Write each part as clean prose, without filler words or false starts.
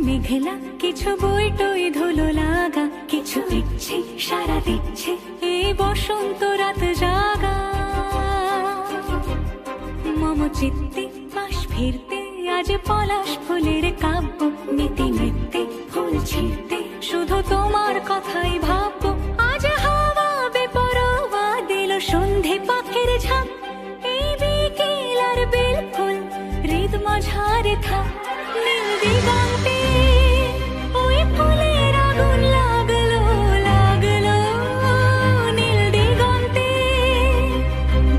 মেঘলা, কিছু বই টই ধুলো লাগা, কিছু ইচ্ছে সারা দিচ্ছে এই বসন্ত রাত জাগা। মম চিত্তে পাশ ফিরতে আজ পলাশ ফুলের কাব্য, নীতি নৃত্যে ফুল ছিঁড়তে শুধু তোমার কথাই ভাববো। আজ হাওয়া বেপরোয়া দিল সন্ধে পাখির ঝাঁক, এই বিকেল আর বিলকুল হৃদ মাঝারে থাক। নীল দিগন্তে ওই ফুলের আগুন লাগলো লাগলো, নীল দিগন্তে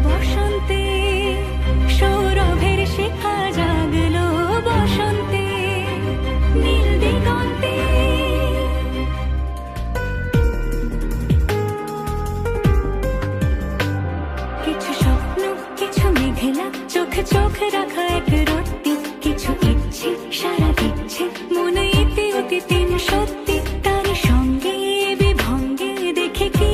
বসন্তে সৌরভের শিখা জাগলো, বসন্তে নীল দিগন্তে। কিছু স্বপ্ন, কিছু মেঘলা, চোখে চোখ রাখা এক রত্তি, কিছু ইচ্ছে সারা দিচ্ছে মনে ইতি অতি তিন সত্যি। তার সঙ্গে বিভঙ্গে দেখে কি